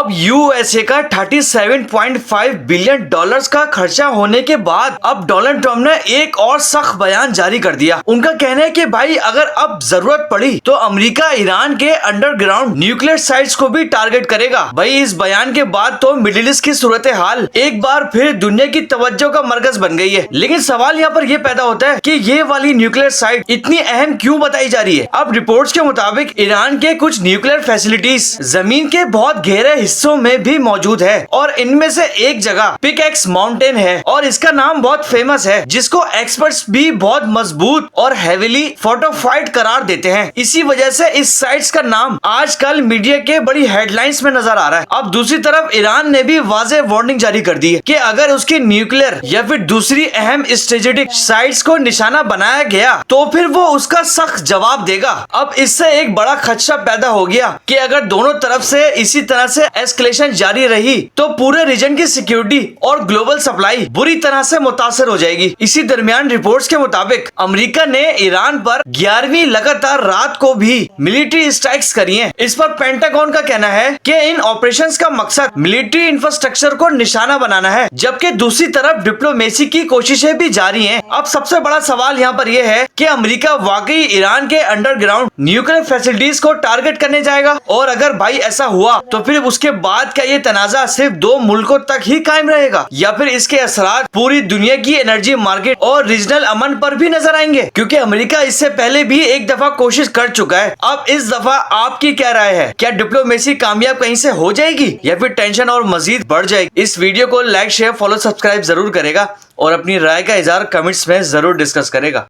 اب USA کا 37.5 billion dollars کا خرچہ ہونے کے بعد اب ڈونلڈ ٹرمپ نے ایک اور سخت بیان جاری کر دیا۔ ان کا کہنا ہے کہ بھائی اگر اب ضرورت پڑی تو امریکہ ایران کے انڈر گراؤنڈ نیوکلیئر سائٹس کو بھی ٹارگٹ کرے گا۔ بھائی اس بیان کے بعد تو مڈل ایسٹ کی صورتحال ایک بار پھر دنیا کی توجہ کا مرکز بن گئی ہے، لیکن سوال یہاں پر یہ پیدا ہوتا ہے کہ یہ والی نیوکلیئر سائٹ اتنی اہم کیوں بتائی جا رہی ہے؟ اب رپورٹس کے مطابق ایران کے کچھ نیوکلیئر فیسلٹیز زمین کے بہت گہرے حصوں میں بھی موجود ہے، اور ان میں سے ایک جگہ پک ایکس ماؤنٹین ہے، اور اس کا نام بہت فیمس ہے، جس کو ایکسپرٹس بھی بہت مضبوط اور ہیویلی فورٹیفائڈ قرار دیتے ہیں۔ اسی وجہ سے اس سائٹس کا نام آج کل میڈیا کے بڑی ہیڈ لائنز میں نظر آ رہا ہے۔ اب دوسری طرف ایران نے بھی واضح وارننگ جاری کر دی ہے کہ اگر اس کی نیوکلیئر یا پھر دوسری اہم اسٹریٹجک سائٹس کو نشانہ بنایا گیا تو پھر وہ اس کا سخت جواب دے گا۔ اب اس سے ایک بڑا خدشہ پیدا ہو گیا کہ اگر دونوں طرف سے اسی طرح سے ایسکلیشن جاری رہی تو پورے ریجن کی سیکیورٹی اور گلوبل سپلائی بری طرح سے متاثر ہو جائے گی۔ اسی درمیان رپورٹس کے مطابق امریکہ نے ایران پر 11ویں لگاتار رات کو بھی ملٹری اسٹرائکس کری ہیں۔ اس پر پینٹاگون کا کہنا ہے کہ ان آپریشنز کا مقصد ملٹری انفراسٹرکچر کو نشانہ بنانا ہے، جبکہ دوسری طرف ڈپلومیسی کی کوششیں بھی جاری ہیں۔ اب سب سے بڑا سوال یہاں پر یہ ہے کہ امریکہ واقعی ایران کے انڈر گراؤنڈ نیوکلیئر فیسلٹیز کو ٹارگٹ کرنے جائے گا، اور اگر بھائی ایسا ہوا تو پھر اس کے بعد کیا یہ تنازع صرف 2 ملکوں تک ہی قائم رہے گا، یا پھر اس کے اثرات پوری دنیا کی انرجی مارکیٹ اور ریجنل امن پر بھی نظر آئیں گے؟ کیونکہ امریکہ اس سے پہلے بھی ایک دفعہ کوشش کر چکا ہے۔ اب اس دفعہ آپ کی کیا رائے ہے؟ کیا ڈپلومیسی کامیاب کہیں سے ہو جائے گی یا پھر ٹینشن اور مزید بڑھ جائے گی؟ اس ویڈیو کو لائک، شیئر، فالو، سبسکرائب ضرور کرے گا، اور اپنی رائے کا اظہار کمنٹس میں ضرور ڈسکس کرے گا۔